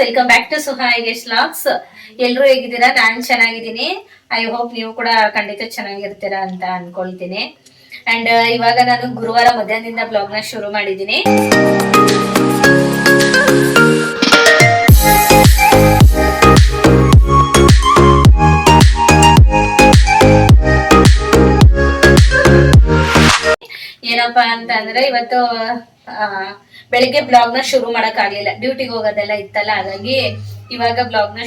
Welcome back to ಸುಹಾಯಗೇಶ್ vlogs. ಎಲ್ರು ಹೇಗಿದ್ದೀರಾ? ನಾನ್ ಚೆನ್ನಾಗಿದ್ದೀನಿ. ಐ ಹೋಪ್ ನೀವು ಕೂಡ ಖಂಡಿತ ಚೆನ್ನಾಗಿರ್ತೀರಾ ಅಂತ ಅನ್ಕೊಳ್ತೀನಿ. ಅಂಡ್ ಇವಾಗ ನಾನು ಗುರುವಾರ ಮಧ್ಯಾಹ್ನದಿಂದ ಬ್ಲಾಗ್ ನ ಶುರು ಮಾಡಿದ್ದೀನಿ. ಏನಪ್ಪಾ ಅಂತ ಅಂದ್ರೆ ಇವತ್ತು ಬೆಳಿಗ್ಗೆ ಬ್ಲಾಗ್ ನ ಶುರು ಮಾಡಕ್ ಆಗ್ಲಿಲ್ಲ, ಡ್ಯೂಟಿಗೆ ಹೋಗೋದೆಲ್ಲ ಇತ್ತಲ್ಲ, ಹಾಗಾಗಿ ಇವಾಗ ಬ್ಲಾಗ್ ನ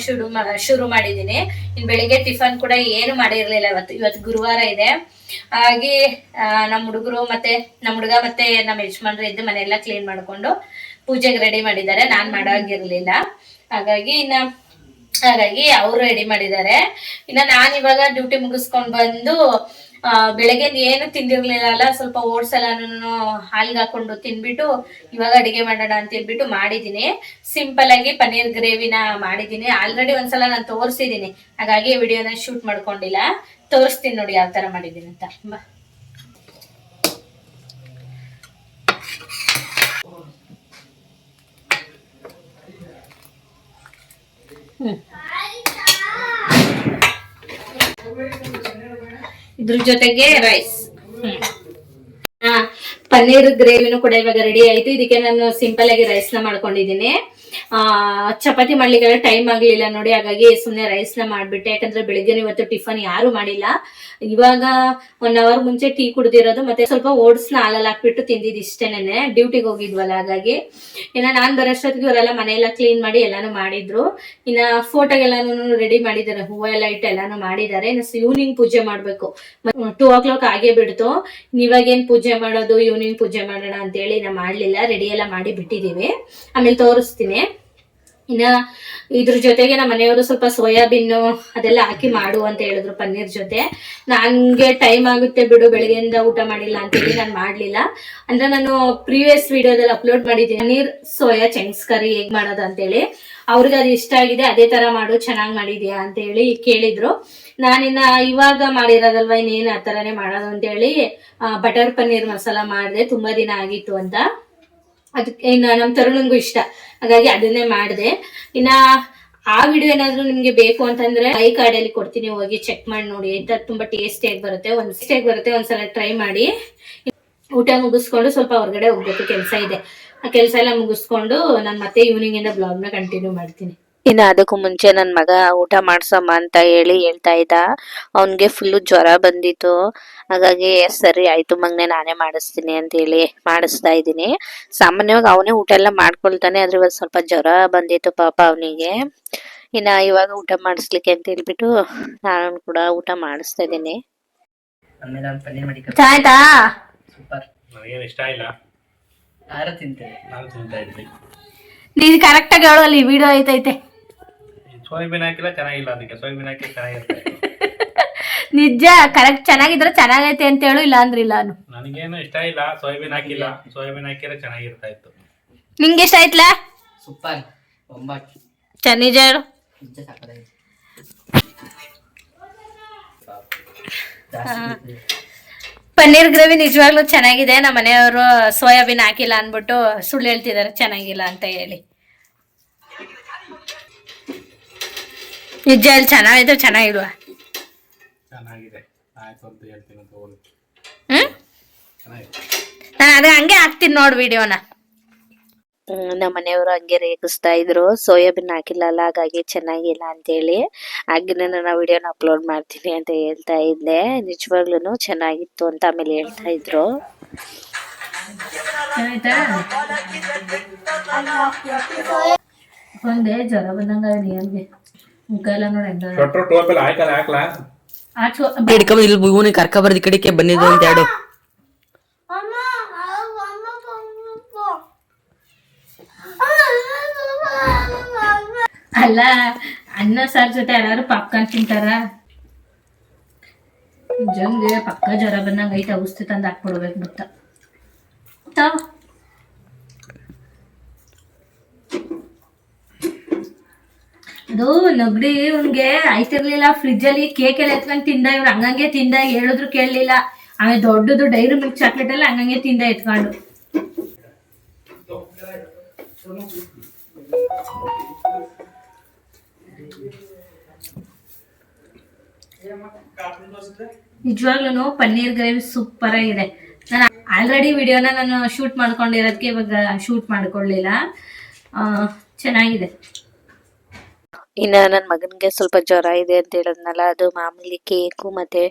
ಶುರು ಮಾಡಿದೀನಿ. ಇನ್ ಬೆಳಿಗ್ಗೆ ಟಿಫನ್ ಕೂಡ ಏನು ಮಾಡಿರ್ಲಿಲ್ಲ. ಇವತ್ತು ಗುರುವಾರ ಇದೆ, ಹಾಗಾಗಿ ನಮ್ಮ ಹುಡುಗರು ಮತ್ತೆ ನಮ್ಮ ಹುಡುಗ ಮತ್ತೆ ನಮ್ಮ ಯಜಮಾನ್ರು ಇದ್ದು ಮನೆಯೆಲ್ಲ ಕ್ಲೀನ್ ಮಾಡ್ಕೊಂಡು ಪೂಜೆಗೆ ರೆಡಿ ಮಾಡಿದ್ದಾರೆ. ನಾನ್ ಮಾಡೋಗಿರ್ಲಿಲ್ಲ, ಹಾಗಾಗಿ ಅವರು ರೆಡಿ ಮಾಡಿದ್ದಾರೆ. ಇನ್ನ ನಾನ್ ಇವಾಗ ಡ್ಯೂಟಿ ಮುಗಿಸ್ಕೊಂಡ್ ಬಂದು ಬೆಳಗ್ಗೆ ಏನು ತಿಂದಿರ್ಲಿಲ್ಲ, ಸ್ವಲ್ಪ ಓಟ್ಸ್ ಎಲ್ಲಾನು ಹಾಲ್ಗೆ ಹಾಕೊಂಡು ತಿನ್ಬಿಟ್ಟು ಇವಾಗ ಅಡಿಗೆ ಮಾಡೋಣ ಅಂತ ಹೇಳ್ಬಿಟ್ಟು ಮಾಡಿದೀನಿ. ಸಿಂಪಲ್ ಆಗಿ ಪನ್ನೀರ್ ಗ್ರೇವಿನ ಮಾಡಿದೀನಿ. ಆಲ್ರೆಡಿ ಒಂದ್ಸಲ ನಾನು ತೋರಿಸಿದೀನಿ, ಹಾಗಾಗಿ ವಿಡಿಯೋನ ಶೂಟ್ ಮಾಡ್ಕೊಂಡಿಲ್ಲ. ತೋರಿಸ್ತೀನಿ ನೋಡಿ ಯಾವ ತರ ಮಾಡಿದೀನಿ ಅಂತ. ಇದ್ರ ಜೊತೆಗೆ ರೈಸ್, ಪನ್ನೀರ್ ಗ್ರೇವಿನೂ ಕೂಡ ಇವಾಗ ರೆಡಿ ಆಯ್ತು. ಇದಕ್ಕೆ ನಾನು ಸಿಂಪಲ್ ಆಗಿ ರೈಸ್ ನ ಮಾಡ್ಕೊಂಡಿದ್ದೀನಿ. ಚಪಾತಿ ಮಾಡ್ಲಿಕ್ಕೆ ಟೈಮ್ ಆಗ್ಲಿಲ್ಲ ನೋಡಿ, ಹಾಗಾಗಿ ಸುಮ್ನೆ ರೈಸ್ ನ ಮಾಡ್ಬಿಟ್ಟೆ. ಯಾಕಂದ್ರೆ ಬೆಳಿಗ್ಗೆ ಇವತ್ತು ಟಿಫನ್ ಯಾರು ಮಾಡಿಲ್ಲ. ಇವಾಗ 1 hour ಮುಂಚೆ ಟೀ ಕುಡ್ದಿರೋದು, ಮತ್ತೆ ಸ್ವಲ್ಪ ಓಟ್ಸ್ ನ ಹಾಲಲ್ಲಿ ಹಾಕ್ಬಿಟ್ಟು ತಿಂದಿದ್ದು ಇಷ್ಟೇನೆ. ಡ್ಯೂಟಿಗೆ ಹೋಗಿದ್ವಲ್ಲ, ಹಾಗಾಗಿ ಇನ್ನ ನಾನ್ ಬರೋಷ್ಟೊತ್ತಿಗೆ ಅವರೆಲ್ಲ ಮನೆಯೆಲ್ಲ ಕ್ಲೀನ್ ಮಾಡಿ ಎಲ್ಲಾನು ಮಾಡಿದ್ರು. ಇನ್ನ ಫೋಟೋಗೆಲ್ಲಾನು ರೆಡಿ ಮಾಡಿದ್ದಾರೆ, ಹೂವು ಎಲ್ಲ ಇಟ್ಟು ಎಲ್ಲಾನು ಮಾಡಿದ್ದಾರೆ. ಇನ್ನು ಈವ್ನಿಂಗ್ ಪೂಜೆ ಮಾಡ್ಬೇಕು. 2 o'clock ಆಗೇ ಬಿಡ್ತು. ಇವಾಗ ಏನ್ ಪೂಜೆ ಮಾಡೋದು, ಈವ್ನಿಂಗ್ ಪೂಜೆ ಮಾಡೋಣ ಅಂತ ಹೇಳಿ ನಾ ಮಾಡ್ಲಿಲ್ಲ, ರೆಡಿ ಎಲ್ಲ ಮಾಡಿ ಬಿಟ್ಟಿದೀವಿ. ಆಮೇಲೆ ತೋರಿಸ್ತೀನಿ. ಇನ್ನ ಇದ್ರ ಜೊತೆಗೆ ನಮ್ಮ ಮನೆಯವರು ಸ್ವಲ್ಪ ಸೋಯಾಬೀನ್ ಅದೆಲ್ಲ ಹಾಕಿ ಮಾಡು ಅಂತ ಹೇಳಿದ್ರು ಪನ್ನೀರ್ ಜೊತೆ. ನನ್ಗೆ ಟೈಮ್ ಆಗುತ್ತೆ ಬಿಡು, ಬೆಳಗ್ಗೆಯಿಂದ ಊಟ ಮಾಡಿಲ್ಲ ಅಂತ ಹೇಳಿ ನಾನು ಮಾಡ್ಲಿಲ್ಲ. ಅಂದ್ರೆ ನಾನು ಪ್ರೀವಿಯಸ್ ವಿಡಿಯೋದಲ್ಲಿ ಅಪ್ಲೋಡ್ ಮಾಡಿದ್ದೀನಿ ಪನ್ನೀರ್ ಸೋಯಾ ಚಂಕ್ಸ್ ಕರಿ ಹೇಗ್ ಮಾಡೋದು ಅಂತ ಹೇಳಿ. ಅವ್ರಿಗೆ ಅದು ಇಷ್ಟ ಆಗಿದೆ, ಅದೇ ತರ ಮಾಡು, ಚೆನ್ನಾಗ್ ಮಾಡಿದ್ಯಾ ಅಂತ ಹೇಳಿ ಕೇಳಿದ್ರು. ನಾನಿನ್ನ ಇವಾಗ ಮಾಡಿರೋದಲ್ವಾ, ಇನ್ನೇನು ಆ ತರನೇ ಮಾಡೋದು ಅಂತ ಹೇಳಿ ಬಟರ್ ಪನ್ನೀರ್ ಮಸಾಲ ಮಾಡಿದೆ. ತುಂಬಾ ದಿನ ಆಗಿತ್ತು ಅಂತ, ಅದಕ್ಕೆ ಇನ್ನು ನಮ್ ತರುಣಂಗೂ ಇಷ್ಟ, ಹಾಗಾಗಿ ಅದನ್ನೇ ಮಾಡಿದೆ. ಇನ್ನ ಆ ವಿಡಿಯೋ ಏನಾದ್ರು ನಿಮ್ಗೆ ಬೇಕು ಅಂತಂದ್ರೆ ಐ ಕಾರ್ಡ್ ಅಲ್ಲಿ ಕೊಡ್ತೀನಿ, ಹೋಗಿ ಚೆಕ್ ಮಾಡಿ ನೋಡಿ ಆಯ್ತಾ. ತುಂಬಾ ಟೇಸ್ಟಿಯಾಗಿ ಬರುತ್ತೆ, ಒಂದ್ಸಲ ಟ್ರೈ ಮಾಡಿ. ಊಟ ಮುಗಿಸ್ಕೊಂಡು ಸ್ವಲ್ಪ ಹೊರಗಡೆ ಹೋಗ್ಬೇಕು, ಕೆಲಸ ಇದೆ. ಆ ಕೆಲಸ ಎಲ್ಲ ಮುಗಿಸ್ಕೊಂಡು ನಾನು ಮತ್ತೆ ಈವ್ನಿಂಗ್ ಇಂದ ಬ್ಲಾಗ್ ನ ಕಂಟಿನ್ಯೂ ಮಾಡ್ತೀನಿ. ಇನ್ನು ಅದಕ್ಕೂ ಮುಂಚೆ ನನ್ ಮಗ ಊಟ ಮಾಡ್ಸಮ್ಮ ಅಂತ ಹೇಳ್ತಾ ಇದ್ದ. ಅವನ್ಗೆ ಫುಲ್ಲು ಜ್ವರ ಬಂದಿತ್ತು, ಹಾಗಾಗಿ ಸರಿ ಆಯ್ತು ಮಗನೆ ನಾನೇ ಮಾಡಿಸ್ತೀನಿ ಅಂತ ಹೇಳಿ ಮಾಡಿಸ್ತಾ ಇದ್ದೀನಿ. ಸಾಮಾನ್ಯವಾಗಿ ಅವನೇ ಊಟ ಎಲ್ಲ ಮಾಡ್ಕೊಳ್ತಾನೆ, ಆದ್ರೆ ಇವತ್ತು ಸ್ವಲ್ಪ ಜ್ವರ ಬಂದಿತ್ತು ಪಾಪ ಅವನಿಗೆ. ಇವಾಗ ಊಟ ಮಾಡಿಸ್ಲಿಕ್ಕೆ ಅಂತ ಹೇಳ್ಬಿಟ್ಟು ನಾನು ಕೂಡ ಊಟ ಮಾಡಿಸ್ತಾ ಇದ್ದೀನಿ. ಆಯ್ತಾ? ಇಷ್ಟ ಇಲ್ಲ, ನಾನು ತಿಂತಾ ಇದ್ವಿ. ನೀನ್ ಕರೆಕ್ಟ್ ಆಗಿ ಹೇಳೋಲ್ಲಿ ವಿಡಿಯೋ ಐತೈತೆ. ಸೋಯಾಬೀನ್ ಹಾಕಿಲ್ಲ ಚೆನ್ನಾಗಿಲ್ಲ, ಅದಕ್ಕೆ ಸೋಯಾಬೀನ್ ಹಾಕಿ ಚೆನ್ನಾಗಿರುತ್ತೆ. ನಿಜ, ಕರೆಕ್ಟ್ ಚೆನ್ನಾಗಿದ್ರೆ ಚೆನ್ನಾಗೈತೆ ಅಂತ ಹೇಳು, ಇಲ್ಲ ಅಂದ್ರೆ ಇಲ್ಲ. ನನಗೇನು ಇಷ್ಟ ಇಲ್ಲ, ಸೋಯಾಬೀನ್ ಹಾಕಿಲ್ಲ. ಸೋಯಾಬೀನ್ ಹಾಕಿದ್ರೆ ಚೆನ್ನಾಗಿರ್ತಾ ಇತ್ತು. ನಿಂಗೆ ಇಷ್ಟ ಆಯ್ತಲ್ಲ? ಸೂಪರ್, ನಿಜ ಹೇಳು. ಪನ್ನೀರ್ ಗ್ರೇವಿ ನಿಜವಾಗ್ಲೂ ಚೆನ್ನಾಗಿದೆ. ನಮ್ಮ ಮನೆಯವರು ಸೋಯಾಬೀನ್ ಹಾಕಿಲ್ಲ ಅನ್ಬಿಟ್ಟು ಸುಳ್ಳು ಹೇಳ್ತಿದ್ದಾರೆ ಚೆನ್ನಾಗಿಲ್ಲ ಅಂತ ಹೇಳಿ. ನಿಜ ಹೇಳಿ, ಚೆನ್ನಾಗಿದ್ರೆ ಚೆನ್ನಾಗಿಲ್ವಾ? ಚೆನ್ನಾಗಿದೆ, ಆಯ್ತು ಅಂತ ಹೇಳ್ತೀನಿ ಅಂತ ಹೋಗಿ. ನಾನು ಅದೇ ಹಂಗೆ ಹಾಕ್ತೀನಿ ನೋಡು ವಿಡಿಯೋನ. ನಮ್ಮ ಮನೆಯವರು ಹಂಗೆ ರೇಗಿಸ್ತಾ ಇದ್ರು, ಸೋಯಾಬೀನ್ ಹಾಕಿಲ್ಲಲ್ಲ ಹಾಗಾಗಿ ಚೆನ್ನಾಗಿಲ್ಲ ಅಂತ ಹೇಳಿ. ಹಾಗೇನೆ ನಾನು ವಿಡಿಯೋನ ಅಪ್ಲೋಡ್ ಮಾಡ್ತೀನಿ ಅಂತ ಹೇಳ್ತಾ ಇದ್ದೆ. ನಿಜವಾಗ್ಲೂ ಚೆನ್ನಾಗಿತ್ತು ಅಂತ ಆಮೇಲೆ ಹೇಳ್ತಾ ಇದ್ರು. ಜ್ವರ ಬಂದಂಗ ಮುಖ ಎಲ್ಲ ನೋಡಿ ಕರ್ಕ ಬರ್ದಿ ಕಡೆಗೆ ಬಂದಿದ್ದು ಅಂತ ಹೇಳು. ಅಲ್ಲ, ಅನ್ನ ಸಾರ್ ಜೊತೆ ಯಾರು ಪಾಪ್ಕಾರ್ನ್ ತಿಂತಾರ? ಜಂಗೆ ಪಕ್ಕ ಜ್ವರ ಬಂದಂಗ ಐತೆ, ಔಷಧಿ ತಂದು ಹಾಕ್ಬಿಡ್ಬೇಕು ಗೊತ್ತ. ಅದು ನಗಡಿ ಇವ್ನ್ಗೆ ಆಯ್ತಿರ್ಲಿಲ್ಲ. ಫ್ರಿಜ್ ಅಲ್ಲಿ ಕೇಕ್ ಎಲ್ಲ ಎತ್ಕೊಂಡ್ ತಿಂದ, ಇವ್ರು ಹಂಗಂಗೆ ತಿಂದ, ಹೇಳಿದ್ರು ಕೇಳಲಿಲ್ಲ. ಆಮೇಲೆ ದೊಡ್ಡದು ಡೈರಿ ಮಿಲ್ಕ್ ಚಾಕ್ಲೇಟ್ ಎಲ್ಲ ಹಂಗಂಗೆ ತಿಂದ ಎತ್ಕೊಂಡು. ನಿಜವಾಗ್ಲೂ ಪನ್ನೀರ್ ಗ್ರೇವಿ ಸೂಪರ್ ಆಗಿದೆ. ನಾನು ಆಲ್ರೆಡಿ ವಿಡಿಯೋನ ನಾನು ಶೂಟ್ ಮಾಡ್ಕೊಂಡಿರೋದಕ್ಕೆ ಇವಾಗ ಶೂಟ್ ಮಾಡ್ಕೊಳ್ಳಿಲ್ಲ. ಚೆನ್ನಾಗಿದೆ. ಇನ್ನು ನನ್ನ ಮಗನಿಗೆ ಸ್ವಲ್ಪ ಜ್ವರ ಇದೆ ಅಂತ ಹೇಳಿದ್ನಲ್ಲ, ಅದು ಮಾಮೂಲಿ ಕೇಕು ಮತ್ತು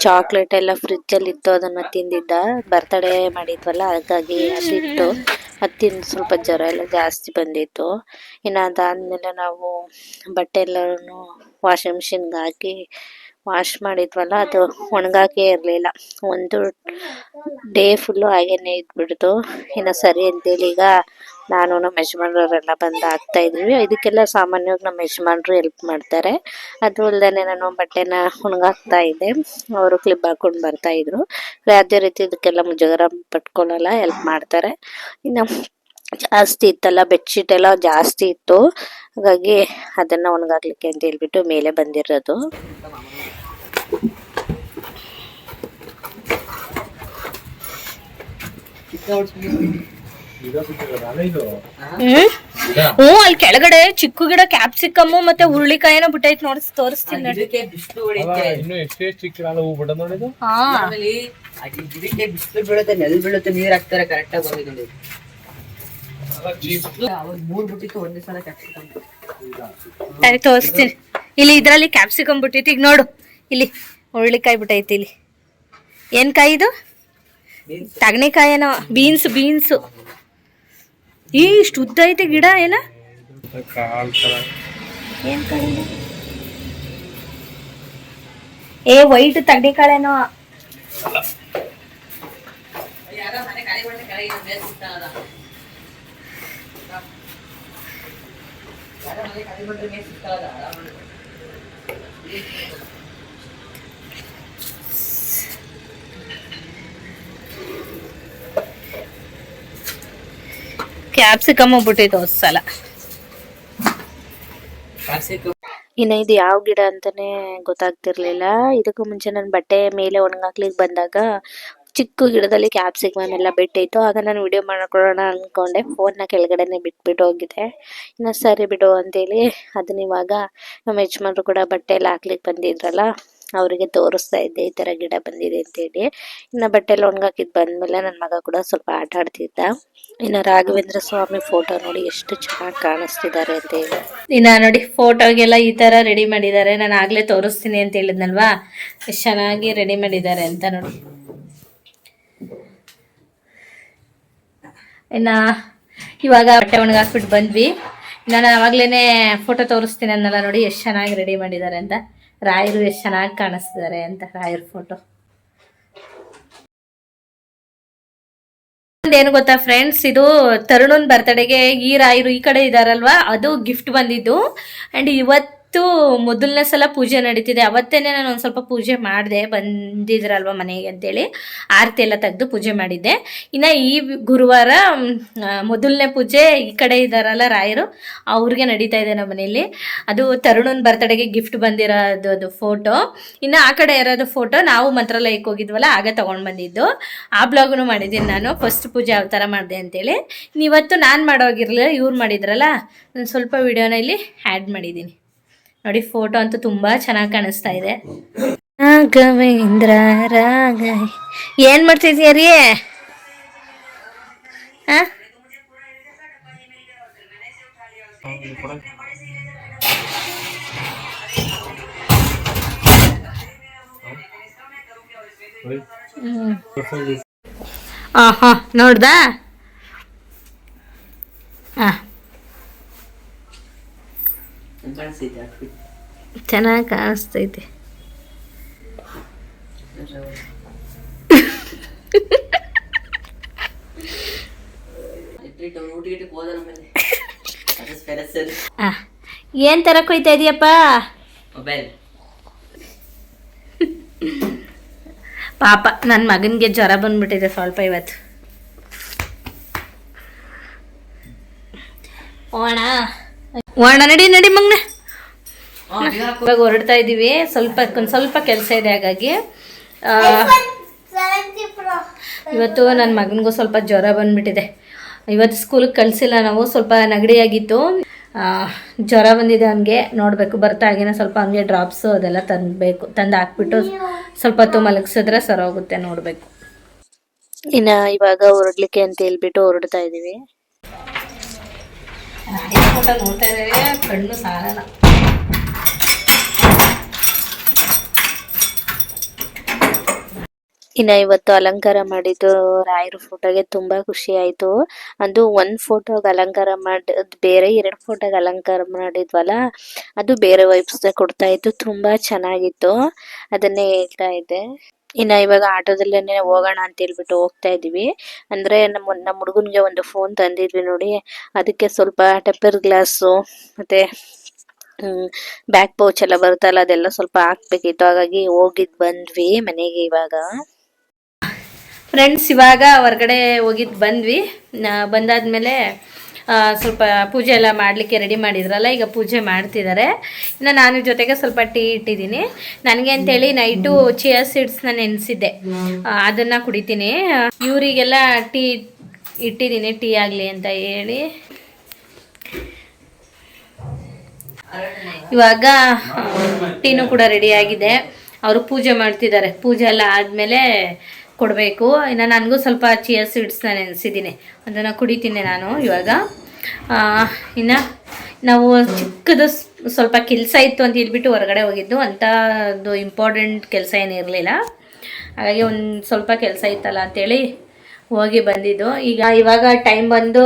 ಚಾಕ್ಲೇಟ್ ಎಲ್ಲ ಫ್ರಿಜ್ಜಲ್ಲಿ ಇತ್ತು, ಅದನ್ನು ತಿಂದಿದ್ದ. ಬರ್ತಡೇ ಮಾಡಿದ್ವಲ್ಲ, ಹಾಗಾಗಿ ಅದಿತ್ತು. ಅದು ತಿಂದು ಸ್ವಲ್ಪ ಜ್ವರ ಎಲ್ಲ ಜಾಸ್ತಿ ಬಂದಿತ್ತು. ಇನ್ನು ಅದಾದಮೇಲೆ ನಾವು ಬಟ್ಟೆ ಎಲ್ಲನೂ ವಾಷಿಂಗ್ ಮಿಷಿನ್ಗೆ ಹಾಕಿ ವಾಶ್ ಮಾಡಿದ್ವಲ್ಲ, ಅದು ಒಣಗಾಕೆ ಇರಲಿಲ್ಲ. ಒಂದು ಡೇ ಫುಲ್ಲು ಹಾಗೇನೆ ಇದ್ಬಿಡ್ತು. ಇನ್ನು ಸರಿ ಅಂತೇಳಿ ಈಗ ನಾನು ನಮ್ಮ ಯಜಮಾನ್ರವರೆಲ್ಲ ಬಂದು ಹಾಕ್ತಾ ಇದ್ವಿ. ಇದಕ್ಕೆಲ್ಲ ಸಾಮಾನ್ಯವಾಗಿ ನಮ್ಮ ಯಜಮಾನ್ರು ಹೆಲ್ಪ್ ಮಾಡ್ತಾರೆ. ಅದು ಅಲ್ಲದೆ ನಾನು ಬಟ್ಟೆನ ಒಣಗಾಕ್ತಾ ಇದ್ದೆ, ಅವರು ಕ್ಲಿಪ್ ಹಾಕ್ಕೊಂಡು ಬರ್ತಾಯಿದ್ರು. ಯಾವುದೇ ರೀತಿ ಇದಕ್ಕೆಲ್ಲ ಮುಜುಗರ ಪಟ್ಕೊಳ್ಳಲ್ಲ, ಹೆಲ್ಪ್ ಮಾಡ್ತಾರೆ. ಇನ್ನು ಜಾಸ್ತಿ ಇತ್ತಲ್ಲ, ಬೆಡ್ಶೀಟ್ ಎಲ್ಲ ಜಾಸ್ತಿ ಇತ್ತು, ಹಾಗಾಗಿ ಅದನ್ನು ಒಣಗಾಕ್ಲಿಕ್ಕೆ ಅಂತ ಹೇಳ್ಬಿಟ್ಟು ಮೇಲೆ ಬಂದಿರೋದು. ಅಲ್ಲಿ ಕೆಳಗಡೆ ಚಿಕ್ಕು ಗಿಡ ಕ್ಯಾಪ್ಸಿಕಮ್ಮು ಮತ್ತೆ ಹುರುಳಿಕಾಯಿನ ಬಿಟ್ಟೈತ್ ನೋಡಿ, ತೋರಿಸ್ತೀನಿ ನೋಡಿ. ಬಿಸಿಲು ಬೀಳುತ್ತೆ, ನೆಲ್ ಬೀಳುತ್ತೆ, ನೀರ್ ಹಾಕ್ತಾರೆ ಕರೆಕ್ಟ್ ಆಗಿ ಬಂದಿದೆ. ಮೂರ್ ಬಿಟ್ಟಿತ್ತು ಒಂದೇ ಸಲ ಕ್ಯಾಪ್ಸಿಕಮ್ ತೋರಿಸ್ತೀನಿ. ಇಲ್ಲಿ ಇದ್ರಲ್ಲಿ ಕ್ಯಾಪ್ಸಿಕಮ್ ಬಿಟ್ಟೈತಿ. ಈಗ ನೋಡು, ಇಲ್ಲಿ ಹುರುಳಿಕಾಯಿ ಬಿಟ್ಟೈತಿ. ಇಲ್ಲಿ ಏನ್ ಕಾಯಿ ಇದು? ತಗಣಿಕಾಯೇನೋ, ಬೀನ್ಸು. ಇಷ್ಟು ಉದ್ದ ಐತೆ ಗಿಡ. ಏನ ಏನ್ ಕಾಯಿ? ವೈಟ್ ತಗಣಿಕಾಳೇನೋ. ಕ್ಯಾಪ್ಸಿಕಮ್ ಬಿಟ್ಟಿತ್ತು ಸಲ. ಇನ್ನು ಇದು ಯಾವ ಗಿಡ ಅಂತಾನೆ ಗೊತ್ತಾಗ್ತಿರ್ಲಿಲ್ಲ. ಇದಕ್ಕೂ ಮುಂಚೆ ನನ್ನ ಬಟ್ಟೆ ಮೇಲೆ ಒಣಗಾಕ್ಲಿಕ್ಕೆ ಬಂದಾಗ ಚಿಕ್ಕ ಗಿಡದಲ್ಲಿ ಕ್ಯಾಪ್ಸಿಕಮ್ ಎಲ್ಲ ಬಿಟ್ಟಿತ್ತು. ಆಗ ನಾನು ವಿಡಿಯೋ ಮಾಡ್ಕೊಳ್ಳೋಣ ಅಂದ್ಕೊಂಡೆ, ಫೋನ್ನ ಕೆಳಗಡೆನೆ ಬಿಟ್ಬಿಟ್ಟು ಹೋಗಿದೆ. ಇನ್ನು ಸರಿ ಬಿಡು ಅಂತೇಳಿ ಅದನ್ನ ಇವಾಗ ನಮ್ಮ ಯಜಮಾನ್ರು ಕೂಡ ಬಟ್ಟೆ ಎಲ್ಲ ಹಾಕ್ಲಿಕ್ಕೆ ಬಂದಿದ್ರಲ್ಲ, ಅವರಿಗೆ ತೋರಿಸ್ತಾ ಇದ್ದೆ ಈ ಥರ ಗಿಡ ಬಂದಿದೆ ಅಂತೇಳಿ. ಇನ್ನು ಬಟ್ಟೆ ಎಲ್ಲ ಒಣಗಾಕಿದ್ದು ಬಂದಮೇಲೆ ನನ್ನ ಮಗ ಕೂಡ ಸ್ವಲ್ಪ ಆಟ ಆಡ್ತಿದ್ದ. ಇನ್ನು ರಾಘವೇಂದ್ರ ಸ್ವಾಮಿ ಫೋಟೋ ನೋಡಿ ಎಷ್ಟು ಚೆನ್ನಾಗಿ ಕಾಣಿಸ್ತಿದ್ದಾರೆ ಅಂತ ಹೇಳಿ. ಇನ್ನು ನೋಡಿ ಫೋಟೋಗೆಲ್ಲ ಈ ಥರ ರೆಡಿ ಮಾಡಿದ್ದಾರೆ. ನಾನು ಆಗಲೇ ತೋರಿಸ್ತೀನಿ ಅಂತ ಹೇಳಿದ್ನಲ್ವಾ, ಎಷ್ಟು ಚೆನ್ನಾಗಿ ರೆಡಿ ಮಾಡಿದ್ದಾರೆ ಅಂತ ನೋಡಿ. ಇನ್ನು ಇವಾಗ ಬಟ್ಟೆ ಒಣಗಾಕ್ಬಿಟ್ಟು ಬಂದ್ವಿ. ನಾನು ಆವಾಗಲೇ ಫೋಟೋ ತೋರಿಸ್ತೀನಿ ಅನ್ನಲ್ಲ, ನೋಡಿ ಎಷ್ಟು ಚೆನ್ನಾಗಿ ರೆಡಿ ಮಾಡಿದ್ದಾರೆ ಅಂತ. ರಾಯರು ಎಷ್ಟು ಚೆನ್ನಾಗಿ ಕಾಣಿಸ್ತಿದ್ದಾರೆ ಅಂತ, ರಾಯರ ಫೋಟೋ. ಏನು ಗೊತ್ತಾ ಫ್ರೆಂಡ್ಸ್, ಇದು ತರುಣನ್ ಬರ್ತಡೆಗೆ ಈ ರಾಯರು ಈ ಕಡೆ ಇದಾರಲ್ವಾ, ಅದು ಗಿಫ್ಟ್ ಬಂದಿದ್ದು. ಆ್ಯಂಡ್ ಇವತ್ತು ಮೊದಲನೇ ಸಲ ಪೂಜೆ ನಡೀತಿದೆ. ಅವತ್ತೇನೆ ನಾನು ಒಂದು ಸ್ವಲ್ಪ ಪೂಜೆ ಮಾಡಿದೆ, ಬಂದಿದ್ರಲ್ವ ಮನೆಗೆ ಅಂತೇಳಿ ಆರತಿ ಎಲ್ಲ ತೆಗೆದು ಪೂಜೆ ಮಾಡಿದ್ದೆ. ಇನ್ನು ಈ ಗುರುವಾರ ಮೊದಲನೇ ಪೂಜೆ ಈ ಕಡೆ ಇದ್ದಾರಲ್ಲ ರಾಯರು, ಅವ್ರಿಗೆ ನಡೀತಾ ಇದೆ ನಮ್ಮ ಮನೆಯಲ್ಲಿ. ಅದು ತರುಣನ್ ಬರ್ತಡೆಗೆ ಗಿಫ್ಟ್ ಬಂದಿರೋದು ಅದು ಫೋಟೋ. ಇನ್ನು ಆ ಕಡೆ ಇರೋದು ಫೋಟೋ ನಾವು ಮಂತ್ರಾಲಯಕ್ಕೆ ಹೋಗಿದ್ವಲ್ಲ ಆಗ ತೊಗೊಂಡು ಬಂದಿದ್ದು. ಆ ಬ್ಲಾಗ್ನು ಮಾಡಿದ್ದೀನಿ ನಾನು, ಫಸ್ಟ್ ಪೂಜೆ ಯಾವ ಥರ ಮಾಡಿದೆ ಅಂತೇಳಿ. ಇವತ್ತು ನಾನು ಮಾಡೋಗಿರಲಿಲ್ಲ, ಇವ್ರು ಮಾಡಿದ್ರಲ್ಲ, ನಾನು ಸ್ವಲ್ಪ ವಿಡಿಯೋನ ಇಲ್ಲಿ ಆ್ಯಡ್ ಮಾಡಿದ್ದೀನಿ ನೋಡಿ. ಫೋಟೋ ಅಂತೂ ತುಂಬ ಚೆನ್ನಾಗಿ ಕಾಣಿಸ್ತಾ ಇದೆ. ರಾಘವೇಂದ್ರ ರಾಘ ಏನು ಮಾಡ್ತಿದ್ಯಾ ರೀ? ನೋಡ್ದಾ? ಚೆನ್ನಾಗಿ ಕಾಣಿಸ್ತೈತೆ. ಏನ್ ತರಕ್ ಹೋಯ್ತಾ ಇದೀಯಪ್ಪ? ಪಾಪ ನನ್ನ ಮಗನಿಗೆ ಜ್ವರ ಬಂದ್ಬಿಟ್ಟಿದೆ ಸ್ವಲ್ಪ ಇವತ್ತು. ಓಣ ನಡಿ ಮಗ್ನ. ಇವಾಗ ಹೊರಡ್ತಾ ಇದ್ದೀವಿ. ಸ್ವಲ್ಪ ಕೆಲಸ ಇದೆ, ಹಾಗಾಗಿ ಇವತ್ತು ನನ್ನ ಮಗನಿಗೂ ಸ್ವಲ್ಪ ಜ್ವರ ಬಂದ್ಬಿಟ್ಟಿದೆ. ಇವತ್ತು ಸ್ಕೂಲಿಗೆ ಕಳಿಸಿಲ್ಲ ನಾವು, ಸ್ವಲ್ಪ ನೆಗಡಿಯಾಗಿತ್ತು. ಜ್ವರ ಬಂದಿದೆ ಅವನಿಗೆ, ನೋಡಬೇಕು ಬರ್ತಾ ಹಾಗೇನೆ ಸ್ವಲ್ಪ ಹಂಗೆ ಡ್ರಾಪ್ಸು ಅದೆಲ್ಲ ತಂದು ಹಾಕ್ಬಿಟ್ಟು ಸ್ವಲ್ಪ ಹೊತ್ತು ಮಲಗಿಸಿದ್ರೆ ಸರೋಗುತ್ತೆ, ನೋಡಬೇಕು. ಇನ್ನ ಇವಾಗ ಹೊರಡ್ಲಿಕ್ಕೆ ಅಂತ ಹೇಳ್ಬಿಟ್ಟು ಹೊರಡ್ತಾ ಇದೀವಿ. ಫೋಟೋ ನೋಡ್ತಾ ಇದ್ದೇವೆ, ಕಣ್ಣು ಸಾಲಲ್ಲ. ಇನ್ನ ಇವತ್ತು ಅಲಂಕಾರ ಮಾಡಿದ್ದು ರಾಯರ ಫೋಟೋಗೆ ತುಂಬಾ ಖುಷಿ ಆಯ್ತು. ಅದು ಒಂದ್ ಫೋಟೋಗೆ ಅಲಂಕಾರ ಬೇರೆ 2 ಫೋಟೋಗೆ ಅಲಂಕಾರ ಮಾಡಿದ್ವಲ್ಲ, ಅದು ಬೇರೆ ವೈಬ್ಸ್ ಕೊಡ್ತಾ ಇತ್ತು, ತುಂಬಾ ಚೆನ್ನಾಗಿತ್ತು. ಅದನ್ನೇ ಹೇಳ್ತಾ ಇದ್ದೆ. ಇನ್ನ ಇವಾಗ ಆಟೋದಲ್ಲೇನೆ ಹೋಗೋಣ ಅಂತ ಹೇಳ್ಬಿಟ್ಟು ಹೋಗ್ತಾ ಇದೀವಿ. ಅಂದ್ರೆ ನಮ್ಮ ಹುಡುಗನ್ಗೆ ಒಂದು ಫೋನ್ ತಂದಿದ್ವಿ ನೋಡಿ, ಅದಕ್ಕೆ ಸ್ವಲ್ಪ ಟೆಂಪರ್ ಗ್ಲಾಸು ಮತ್ತೆ ಬ್ಯಾಕ್ ಪೌಚ್ ಎಲ್ಲ ಬರುತ್ತಲ್ಲ, ಅದೆಲ್ಲ ಸ್ವಲ್ಪ ಹಾಕ್ಬೇಕಿತ್ತು. ಹಾಗಾಗಿ ಬಂದ್ವಿ ಮನೆಗೆ. ಇವಾಗ ಫ್ರೆಂಡ್ಸ್ ಇವಾಗ ಹೊರಗಡೆ ಹೋಗಿದ್ದು ಬಂದ್ವಿ. ಬಂದಾದ್ಮೇಲೆ ಸ್ವಲ್ಪ ಪೂಜೆ ಎಲ್ಲ ಮಾಡಲಿಕ್ಕೆ ರೆಡಿ ಮಾಡಿದ್ರಲ್ಲ, ಈಗ ಪೂಜೆ ಮಾಡ್ತಿದ್ದಾರೆ. ಇನ್ನು ನಾನು ಜೊತೆಗೆ ಸ್ವಲ್ಪ ಟೀ ಇಟ್ಟಿದ್ದೀನಿ. ನನಗೆ ಅಂತೇಳಿ ನೈಟು ಚಿಯಾ ಸೀಡ್ಸ್ನ ನೆನೆಸಿದ್ದೆ, ಅದನ್ನು ಕುಡಿತೀನಿ. ಇವರಿಗೆಲ್ಲ ಟೀ ಇಟ್ಟಿದ್ದೀನಿ, ಟೀ ಆಗಲಿ ಅಂತ ಹೇಳಿ. ಇವಾಗ ಟೀನು ಕೂಡ ರೆಡಿ ಆಗಿದೆ. ಅವರು ಪೂಜೆ ಮಾಡ್ತಿದ್ದಾರೆ. ಪೂಜೆ ಎಲ್ಲ ಆದಮೇಲೆ ಕೊಡಬೇಕು. ಇನ್ನು ನನಗೂ ಸ್ವಲ್ಪ ಚಿಯಾ ಸೀಡ್ಸ್ನ ನೆನೆಸಿದ್ದೀನಿ, ಅದನ್ನು ಕುಡಿತೀನಿ ನಾನು ಇವಾಗ. ಇನ್ನು ನಾವು ಚಿಕ್ಕದು ಸ್ವಲ್ಪ ಕೆಲಸ ಇತ್ತು ಅಂತ ಹೇಳ್ಬಿಟ್ಟು ಹೊರಗಡೆ ಹೋಗಿದ್ದು, ಅಂಥದ್ದು ಇಂಪಾರ್ಟೆಂಟ್ ಕೆಲಸ ಏನಿರಲಿಲ್ಲ. ಹಾಗಾಗಿ ಒಂದು ಸ್ವಲ್ಪ ಕೆಲಸ ಇತ್ತಲ್ಲ ಅಂತೇಳಿ ಹೋಗಿ ಬಂದಿದ್ದು. ಇವಾಗ ಟೈಮ್ ಬಂದು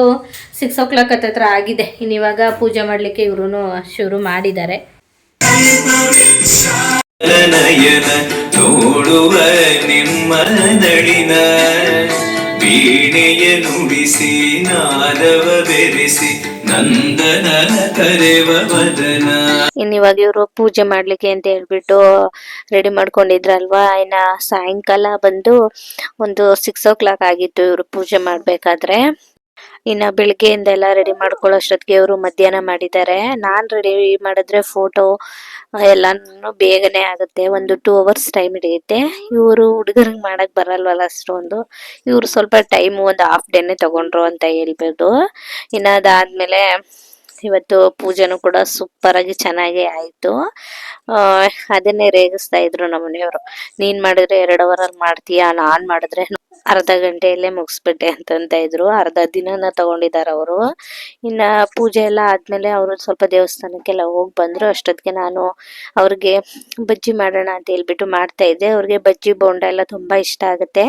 6 o'clock ಹತ್ರ ಆಗಿದೆ. ಇನ್ನು ಇವಾಗ ಪೂಜೆ ಮಾಡಲಿಕ್ಕೆ ಇವರು ಶುರು ಮಾಡಿದ್ದಾರೆ. ನೋಡುವ ನಿಮ್ಮ ನಡಿನ ವೀಣೆಯ ನುಡಿಸಿ ನಾದವ ಬೆರೆಸಿ ನಂದನ ಕರೆವ ವದನ. ಇನ್ನಿವಾಗ ಇವರು ಪೂಜೆ ಮಾಡ್ಲಿಕ್ಕೆ ಅಂತ ಹೇಳ್ಬಿಟ್ಟು ರೆಡಿ ಮಾಡ್ಕೊಂಡಿದ್ರಲ್ವಾ. ಇನ್ನ ಸಾಯಂಕಾಲ ಬಂದು ಒಂದು 6 o'clock ಆಗಿತ್ತು ಇವರು ಪೂಜೆ ಮಾಡ್ಬೇಕಾದ್ರೆ. ಇನ್ನ ಬೆಳಿಗ್ಗೆಯಿಂದ ಎಲ್ಲ ರೆಡಿ ಮಾಡ್ಕೊಳ್ಳೋಷ್ಟೊತ್ತಿಗೆ ಇವರು ಮಧ್ಯಾಹ್ನ ಮಾಡಿದ್ದಾರೆ. ನಾನ್ ರೆಡಿ ಮಾಡಿದ್ರೆ ಫೋಟೋ ಎಲ್ಲಾನು ಬೇಗನೆ ಆಗುತ್ತೆ, ಒಂದು 2 hours ಟೈಮ್ ಹಿಡಿಯುತ್ತೆ. ಇವರು ಹುಡುಗರಿಗೆ ಮಾಡಕ್ ಬರಲ್ವಲ್ಲ ಅಷ್ಟೊಂದು, ಇವ್ರು ಸ್ವಲ್ಪ ಟೈಮ್ ಒಂದು ಹಾಫ್ ಡೇನೆ ತಗೊಂಡ್ರು ಅಂತ ಹೇಳ್ಬೋದು. ಇನ್ನ ಅದಾದ್ಮೇಲೆ ಇವತ್ತು ಪೂಜೆನೂ ಕೂಡ ಸೂಪರ್ ಆಗಿ ಚೆನ್ನಾಗಿ ಆಯ್ತು. ಅದನ್ನೇ ರೇಗಿಸ್ತಾ ಇದ್ರು ನಮ್ಮ ಮನೆಯವರು, ನೀನ್ ಮಾಡಿದ್ರೆ 2 hour ಅಲ್ಲಿ ಮಾಡ್ತೀಯಾ, ನಾನ್ ಮಾಡಿದ್ರೆ ಅರ್ಧ ಗಂಟೆಯಲ್ಲೇ ಮುಗಿಸ್ಬಿಟ್ಟೆ ಅಂತ ಇದ್ರು. ಅರ್ಧ ದಿನನ ತಗೊಂಡಿದ್ದಾರೆ ಅವರು. ಇನ್ನ ಪೂಜೆ ಎಲ್ಲ ಆದ್ಮೇಲೆ ಅವರು ಸ್ವಲ್ಪ ದೇವಸ್ಥಾನಕ್ಕೆಲ್ಲ ಹೋಗಿ ಬಂದ್ರು. ಅಷ್ಟೊತ್ತಿಗೆ ನಾನು ಅವ್ರಿಗೆ ಬಜ್ಜಿ ಮಾಡೋಣ ಅಂತ ಹೇಳ್ಬಿಟ್ಟು ಮಾಡ್ತಾ ಇದ್ದೆ. ಅವ್ರಿಗೆ ಬಜ್ಜಿ ಬೋಂಡ ಎಲ್ಲ ತುಂಬಾ ಇಷ್ಟ ಆಗುತ್ತೆ.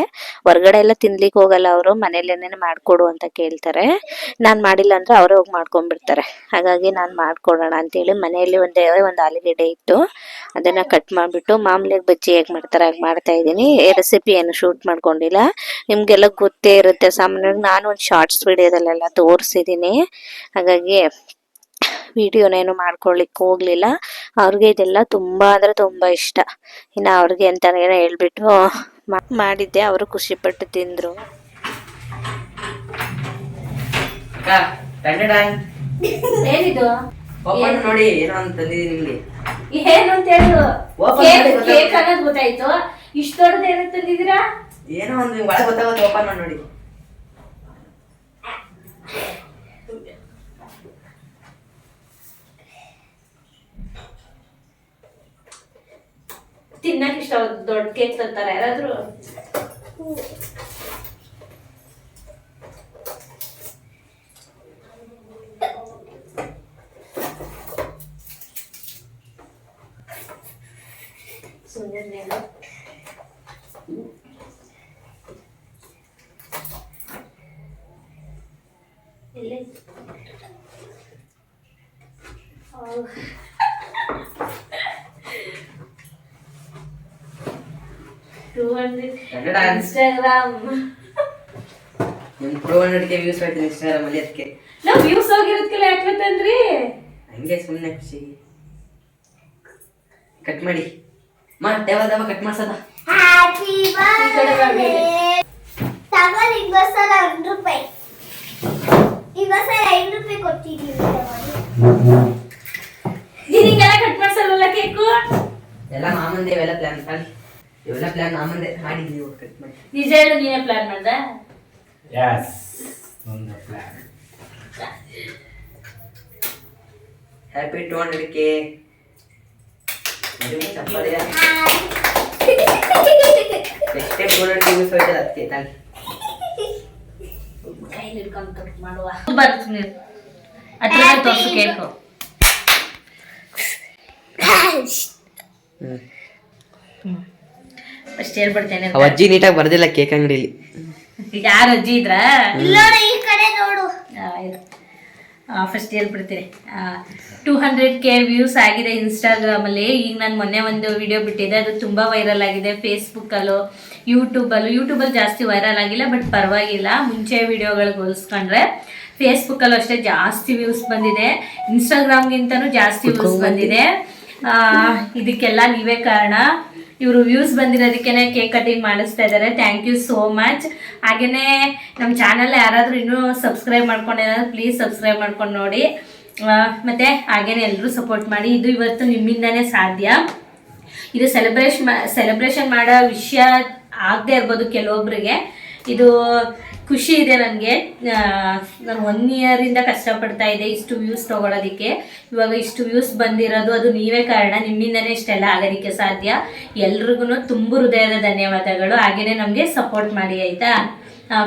ಹೊರಗಡೆ ಎಲ್ಲ ತಿನ್ಲಿಕ್ಕೆ ಹೋಗಲ್ಲ ಅವರು, ಮನೇಲೇನೆ ಮಾಡ್ಕೊಡು ಅಂತ ಕೇಳ್ತಾರೆ. ನಾನ್ ಮಾಡಿಲ್ಲ ಅಂದ್ರೆ ಅವರೇ ಹೋಗಿ ಮಾಡ್ಕೊಂಡ್ಬಿಡ್ತಾರೆ. ಹಾಗಾಗಿ ನಾನು ಮಾಡ್ಕೊಡೋಣ ಅಂತೇಳಿ ಮನೆಯಲ್ಲಿ ಒಂದು ಆಲೂಗೆಡ್ಡೆ ಇತ್ತು, ಅದನ್ನ ಕಟ್ ಮಾಡ್ಬಿಟ್ಟು ಮಾಮೂಲಿಯಾಗಿ ಬಜ್ಜಿ ಹೇಗೆ ಮಾಡ್ತಾರೆ ಹಾಗೆ ಮಾಡ್ತಾ ಇದ್ದೀನಿ. ರೆಸಿಪಿ ಏನು ಶೂಟ್ ಮಾಡ್ಕೊಂಡಿಲ್ಲ, ನಿಮ್ಗೆಲ್ಲ ಗೊತ್ತೇ ಇರುತ್ತೆ. ಸಾಮಾನ್ಯವಾಗಿ ನಾನು ಒಂದು ಶಾರ್ಟ್ಸ್ ವಿಡಿಯೋದಲ್ಲೆಲ್ಲ ತೋರಿಸಿದ್ದೀನಿ, ಹಾಗಾಗಿ ವಿಡಿಯೋನೇನು ಮಾಡ್ಕೊಳ್ಲಿಕ್ಕೆ ಹೋಗ್ಲಿಲ್ಲ. ಅವ್ರಿಗೆ ಇದೆಲ್ಲ ತುಂಬಾ ಅಂದ್ರೆ ತುಂಬಾ ಇಷ್ಟ. ಇನ್ನ ಅವ್ರಿಗೆ ಅಂತ ಏನೋ ಹೇಳ್ಬಿಟ್ಟು ಮಾಡಿದ್ದೆ, ಅವರು ಖುಷಿ ಪಟ್ಟು ತಿಂದ್ರು. ಏನಿದು ನೋಡಿ, ಏನೋ ಅಂತ ತಂದಿದ್ದೀನಿ ನಿಮ್ಗೆ. ಏನು ಅಂತ ಹೇಳು. Open ಮಾಡಿ ಗೊತ್ತಾಗುತ್ತೆ. ಕೇಕ್ ಅನ್ನೋದು ಗೊತ್ತಾಯ್ತು, ಇಷ್ಟು ದೊಡ್ಡದು ಏನು ತಂದಿದ್ದೀರಾ? ಏನೋ ಒಂದು ನಿಮ್ಗೆ ಒಳಗೆ ಗೊತ್ತಾಗುತ್ತೆ, ಓಪನ್ ಮಾಡಿ ನೋಡಿ. ತಿನ್ನಕ್ ಇಷ್ಟ ದೊಡ್ಡ ಕೇಕ್ ತಂತಾರೆ ಯಾರಾದ್ರೂ? ಇನ್ಸ್ಟಾಗ್ರಾಮ್ 200K ವ್ಯೂಸ್ ಆಯ್ತು ಇನ್ಸ್ಟಾಗ್ರಾಮ್ ಅಲ್ಲಿ. ಅದಕ್ಕೆ ನಾವು ವ್ಯೂಸ್ ಹೋಗಿರೋದಕ್ಕೆಲ್ಲ ಯಾಕೆ ತಂದ್ರಿ? ಹಂಗೆ ಸುಮ್ಮನೆ ಖುಷಿ. ಕಟ್ ಮಾಡಿ ದೇವ ಕಟ್ ಮಾಡ್ಸದ. ನೀನಿಗೆಲ್ಲ ಕಟ್ ಮಾಡ್ಸಲ್ಲ ಕೇಕು? ಎಲ್ಲ ಮಾಮಂದೆ ಇವೆಲ್ಲ ಪ್ಲಾನ್ ಮಾಡಿ, ಇವೆಲ್ಲ ಪ್ಲಾನ್ ಮಾಮಂದೆ ಮಾಡಿದ್ದೀವಿ. ಕಟ್ ಮಾಡಿ ನಿಜ ಹೇಳು, ನೀನೇ ಪ್ಲಾನ್ ಮಾಡ್ದೆ? ಯಸ್, ಒಂದು ಪ್ಲಾನ್. Happy 200K. ಚಪ್ಪಾಳೆ ನೆಕ್ಸ್ಟ್ ಟೈಮ್ 200K ಯೂಸ್ ಹೋಯ್ತದ ಅದಕ್ಕೆ ತಾಳಿ ಕೈಲಿ ಹಿಡ್ಕೊಂಡು ಕಟ್ ಮಾಡುವ ಬರ್ತೀನಿ ಅದ್ರ ತೋರ್ಸು ಕೇಕು. ಫಸ್ಟ್ ಹೇಳ್ಬಿಡ್ತೇನೆ. ಅಜ್ಜಿ ನೀಟಾಗಿ ಬರ್ದಿಲ್ಲ ಕೇಕ್ ಅಂಗಡಿಲಿ. ಯಾರು ಅಜ್ಜಿ ಇದ್ರ ಫಸ್ಟ್ ಹೇಳ್ಬಿಡ್ತೀನಿ. 200K ವ್ಯೂಸ್ ಆಗಿದೆ ಇನ್ಸ್ಟಾಗ್ರಾಮಲ್ಲಿ. ಈಗ ನಾನು ಮೊನ್ನೆ ಒಂದು ವಿಡಿಯೋ ಬಿಟ್ಟಿದ್ದೆ, ಅದು ತುಂಬ ವೈರಲ್ ಆಗಿದೆ. ಫೇಸ್ಬುಕ್ಕಲ್ಲೂ ಯೂಟ್ಯೂಬಲ್ಲಿ ಜಾಸ್ತಿ ವೈರಲ್ ಆಗಿಲ್ಲ, ಬಟ್ ಪರವಾಗಿಲ್ಲ. ಮುಂಚೆ ವಿಡಿಯೋಗಳಿಗೆ ಹೋಲಿಸ್ಕೊಂಡ್ರೆ ಫೇಸ್ಬುಕ್ಕಲ್ಲೂ ಅಷ್ಟೇ ಜಾಸ್ತಿ ವ್ಯೂಸ್ ಬಂದಿದೆ, ಇನ್ಸ್ಟಾಗ್ರಾಮ್ಗಿಂತನೂ ಜಾಸ್ತಿ ವ್ಯೂಸ್ ಬಂದಿದೆ. ಇದಕ್ಕೆಲ್ಲ ನೀವೇ ಕಾರಣ. ಇವರು ವ್ಯೂಸ್ ಬಂದಿರೋದಕ್ಕೇನೆ ಕೇಕ್ ಕಟಿಂಗ್ ಮಾಡಿಸ್ತಾ ಇದ್ದಾರೆ. Thank you so much. ಹಾಗೆಯೇ ನಮ್ಮ ಚಾನಲ್ ಯಾರಾದರೂ ಇನ್ನೂ ಸಬ್ಸ್ಕ್ರೈಬ್ ಮಾಡ್ಕೊಂಡಿದ್ದಾರೆ ಪ್ಲೀಸ್ ಸಬ್ಸ್ಕ್ರೈಬ್ ಮಾಡ್ಕೊಂಡು ನೋಡಿ. ಮತ್ತು ಹಾಗೇನೆ ಎಲ್ಲರೂ ಸಪೋರ್ಟ್ ಮಾಡಿ. ಇದು ಇವತ್ತು ನಿಮ್ಮಿಂದನೇ ಸಾಧ್ಯ. ಇದು ಸೆಲೆಬ್ರೇಷನ್ ಮಾಡೋ ವಿಷಯ ಆಗದೆ ಇರ್ಬೋದು ಕೆಲವೊಬ್ಬರಿಗೆ. ಇದು ಖುಷಿ ಇದೆ ನನಗೆ. ನಾನು 1 ಇಯರಿಂದ ಕಷ್ಟಪಡ್ತಾ ಇದ್ದೆ ಇಷ್ಟು ವ್ಯೂಸ್ ತೊಗೊಳೋದಕ್ಕೆ. ಇವಾಗ ಇಷ್ಟು ವ್ಯೂಸ್ ಬಂದಿರೋದು ಅದು ನೀವೇ ಕಾರಣ. ನಿಮ್ಮಿಂದನೇ ಇಷ್ಟೆಲ್ಲ ಆಗೋದಕ್ಕೆ ಸಾಧ್ಯ. ಎಲ್ರಿಗೂ ತುಂಬ ಹೃದಯದ ಧನ್ಯವಾದಗಳು. ಹಾಗೆಯೇ ನಮಗೆ ಸಪೋರ್ಟ್ ಮಾಡಿ ಆಯಿತಾ.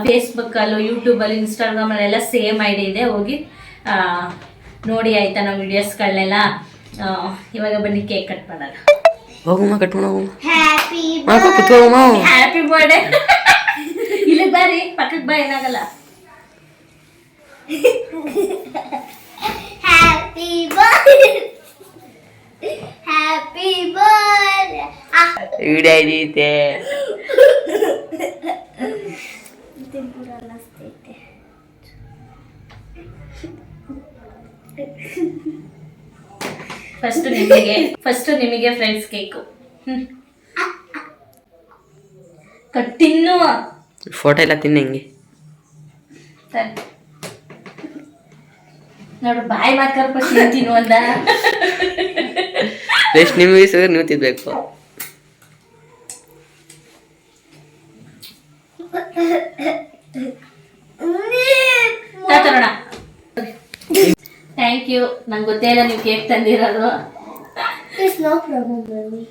ಫೇಸ್ಬುಕ್ಕಲ್ಲೂ ಯೂಟ್ಯೂಬಲ್ಲಿ ಇನ್ಸ್ಟಾಗ್ರಾಮಲ್ಲೆಲ್ಲ ಸೇಮ್ ಐ ಡಿ ಇದೆ, ಹೋಗಿ ನೋಡಿ ಆಯಿತಾ ನಮ್ಮ ವಿಡಿಯೋಸ್ಗಳನ್ನೆಲ್ಲ. ಇವಾಗ ಬನ್ನಿ ಕೇಕ್ ಕಟ್ ಮಾಡೋಣ. ಹೋಗಮ್ಮ ಕಟ್ ಮಾಡೋಣ. Happy birthday. ಇಲ್ಲಿ ಬಾರಿ ಪಕ್ಕಕ್ಕೆ ಬಾ, ಏನಾಗಲ್ಲ. Happy birthday happy birthday video ಐತೆ ಫಸ್ಟ್ ನಿಮಗೆ ಫ್ರೆಂಡ್ಸ್ ಕೇಕು ಕಟ್ಟಿನ್ನು ಫೋಟೋ ಎಲ್ಲ ತಿನ್ನ ಹೆಂಗೆ ನೋಡು, ಬಾಯಿ ಮಾಡ್ಕರ್ ಫಸ್ಟ್ ತಿನ್ನು ಅಂದ. ಎಷ್ಟು ನಿಮ್ಮ ವಯಸ್ಸು ನೀವು ತಿನ್ಬೇಕು. Thank you. ನಂಗೆ ಗೊತ್ತೇ ಇಲ್ಲ ನೀವು ಕೇಕ್ ತಂದಿರೋದು. There's no problem, mommy.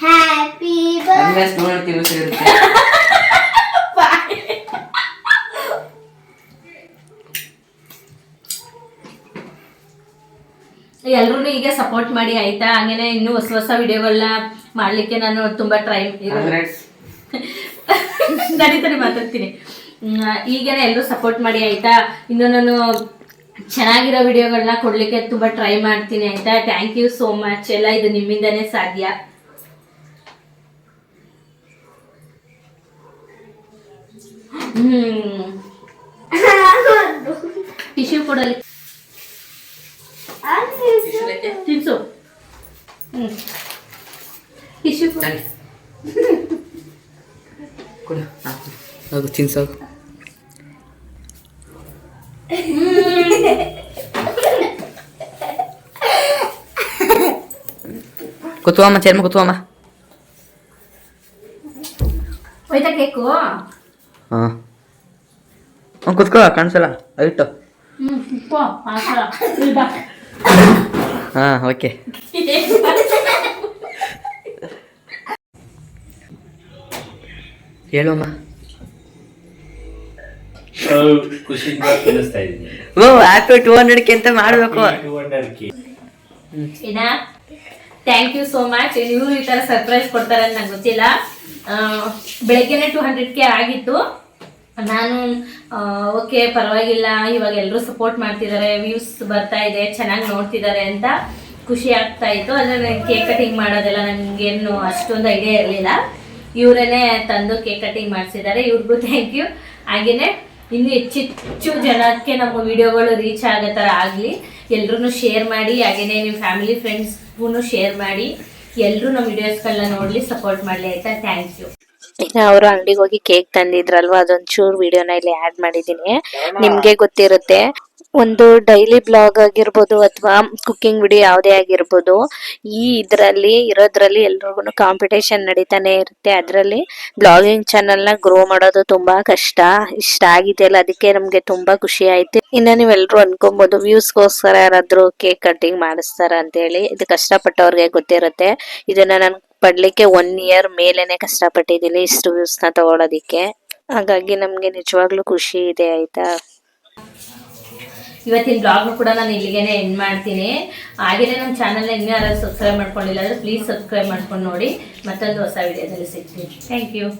Happy birthday. ಎಲ್ರೂ ಈಗ ಸಪೋರ್ಟ್ ಮಾಡಿ ಆಯ್ತಾ. ಹಂಗೇನೆ ಇನ್ನೂ ಹೊಸ ವಿಡಿಯೋಗಳನ್ನ ಮಾಡ್ಲಿಕ್ಕೆ ನಾನು ತುಂಬಾ ಟ್ರೈ ನಡೀತಾರೆ ಮಾತಾಡ್ತೀನಿ. ಈಗೇನೆ ಎಲ್ಲರೂ ಸಪೋರ್ಟ್ ಮಾಡಿ ಆಯ್ತಾ. ಇನ್ನು ನಾನು ಚೆನ್ನಾಗಿರೋ ವಿಡಿಯೋಗಳನ್ನ ಕೊಡ್ಲಿಕ್ಕೆ ತುಂಬಾ ಟ್ರೈ ಮಾಡ್ತೀನಿ ಆಯ್ತಾ. Thank you so much. ಎಲ್ಲ ಇದು ನಿಮ್ಮಿಂದನೇ ಸಾಧ್ಯ. ಟಿಶ್ಯೂ ಕೊಡಲಿ ತಿನ್ಸು. ಟಿಶ್ಯೂ ಕೊಡು ಹೋಗು ತಿನ್ಸೋಗು. ಕುತ್ವಮ್ಮ ಚರ್ಮ ಕುತ್ವಮ್ಮ. ಹೋಯ್ತಾ ಕೇಕು? ಹಾಂ ಕುತ್ಕೋ, ಕಾಣಿಸಲ್ಲ ಐಟು. ಹಾಂ ಓಕೆ. ಹೇಳಮ್ಮ. ಖುಷಿಯಿಂದ ತಿನ್ನಿಸ್ತಾ ಇದ್ದೀನಿ. ಓ ಹ್ಯಾಪಿ 200K ಅಂತ ಮಾಡಬೇಕು. ಏನಾ? Thank you so much. ನೀವು ಈ ಥರ ಸರ್ಪ್ರೈಸ್ ಕೊಡ್ತಾರೆ ಅಂತ ನಂಗೆ ಗೊತ್ತಿಲ್ಲ. ಬೆಳಗ್ಗೆನೆ 200K ಆಗಿತ್ತು. ನಾನು ಓಕೆ ಪರವಾಗಿಲ್ಲ, ಇವಾಗ ಎಲ್ಲರೂ ಸಪೋರ್ಟ್ ಮಾಡ್ತಿದ್ದಾರೆ, ವ್ಯೂಸ್ ಬರ್ತಾ ಇದೆ, ಚೆನ್ನಾಗಿ ನೋಡ್ತಿದ್ದಾರೆ ಅಂತ ಖುಷಿ ಆಗ್ತಾ ಇತ್ತು. ಆದರೆ ನನಗೆ ಕೇಕ್ ಕಟಿಂಗ್ ಮಾಡೋದೆಲ್ಲ ನನಗೇನು ಅಷ್ಟೊಂದು ಐಡಿಯಾ ಇರಲಿಲ್ಲ. ಇವರೇ ತಂದು ಕೇಕ್ ಕಟಿಂಗ್ ಮಾಡಿಸಿದ್ದಾರೆ. ಇವ್ರಿಗೂ ಥ್ಯಾಂಕ್ ಯು. ಹಾಗೆಯೇ ಇನ್ನು ಹೆಚ್ಚೆಚ್ಚು ಜನಕ್ಕೆ ನಮ್ಮ ವಿಡಿಯೋಗಳು ರೀಚ್ ಆಗೋ ಥರ ಆಗಲಿ. ಎಲ್ಲರೂ ಶೇರ್ ಮಾಡಿ, ಹಾಗೆಯೇ ನಿಮ್ಮ ಫ್ಯಾಮಿಲಿ ಫ್ರೆಂಡ್ಸ್ಗೂ ಶೇರ್ ಮಾಡಿ. ಎಲ್ಲರೂ ನಮ್ಮ ವಿಡಿಯೋಸ್ಗಳನ್ನ ನೋಡಲಿ, ಸಪೋರ್ಟ್ ಮಾಡಲಿ ಆಯಿತಾ. Thank you. ಇನ್ನು ಅವರು ಅಂಗಡಿಗೆ ಹೋಗಿ ಕೇಕ್ ತಂದಿದ್ರಲ್ವಾ, ಅದೊಂಚೂರು ವಿಡಿಯೋನ ಇಲ್ಲಿ ಆ್ಯಡ್ ಮಾಡಿದ್ದೀನಿ. ನಿಮಗೆ ಗೊತ್ತಿರುತ್ತೆ ಒಂದು ಡೈಲಿ ಬ್ಲಾಗ್ ಆಗಿರ್ಬೋದು ಅಥವಾ ಕುಕ್ಕಿಂಗ್ ವಿಡಿಯೋ ಯಾವುದೇ ಆಗಿರ್ಬೋದು, ಇರೋದ್ರಲ್ಲಿ ಎಲ್ರಿಗೂ ಕಾಂಪಿಟೇಷನ್ ನಡೀತಾನೆ ಇರುತ್ತೆ. ಅದರಲ್ಲಿ ಬ್ಲಾಗಿಂಗ್ ಚಾನಲ್ನ ಗ್ರೋ ಮಾಡೋದು ತುಂಬಾ ಕಷ್ಟ. ಇಷ್ಟ ಆಗಿದೆಯಲ್ಲ, ಅದಕ್ಕೆ ನಮ್ಗೆ ತುಂಬಾ ಖುಷಿ ಆಯ್ತು. ಇನ್ನ ನೀವೆಲ್ಲರೂ ಅನ್ಕೊಬಹುದು ವ್ಯೂಸ್ಗೋಸ್ಕರ ಯಾರಾದ್ರೂ ಕೇಕ್ ಕಟ್ಟಿಂಗ್ ಮಾಡಿಸ್ತಾರ ಅಂತ ಹೇಳಿ. ಇದು ಕಷ್ಟಪಟ್ಟವ್ರಿಗೆ ಗೊತ್ತಿರುತ್ತೆ. ಇದನ್ನ ನಾನು ಪಡ್ಲಿಕ್ಕೆ 1 year ಮೇಲೇನೆ ಕಷ್ಟಪಟ್ಟಿದ್ದೀನಿ ಇಷ್ಟು ವ್ಯೂಸ್ನ ತಗೊಳೋದಿಕ್ಕೆ. ಹಾಗಾಗಿ ನಮ್ಗೆ ನಿಜವಾಗ್ಲೂ ಖುಷಿ ಇದೆ. ಆಯ್ತಾ, ಇವತ್ತಿನ ಬ್ಲಾಗ್ ಕೂಡ ನಾನು ಇಲ್ಲಿಗೆನೆ ಎಂಡ್ ಮಾಡ್ತೀನಿ. ಹಾಗೇನೆ ನಮ್ಮ ಚಾನಲ್ನ ಇನ್ನೂ ಯಾರು ಸಬ್ಸ್ಕ್ರೈಬ್ ಮಾಡ್ಕೊಂಡಿಲ್ಲ ಅಂದ್ರೆ ಪ್ಲೀಸ್ ಸಬ್ಸ್ಕ್ರೈಬ್ ಮಾಡ್ಕೊಂಡು ನೋಡಿ. ಮತ್ತೊಂದು ಹೊಸ ವಿಡಿಯೋದಲ್ಲಿ ಸಿಗ್ತೀನಿ. Thank you.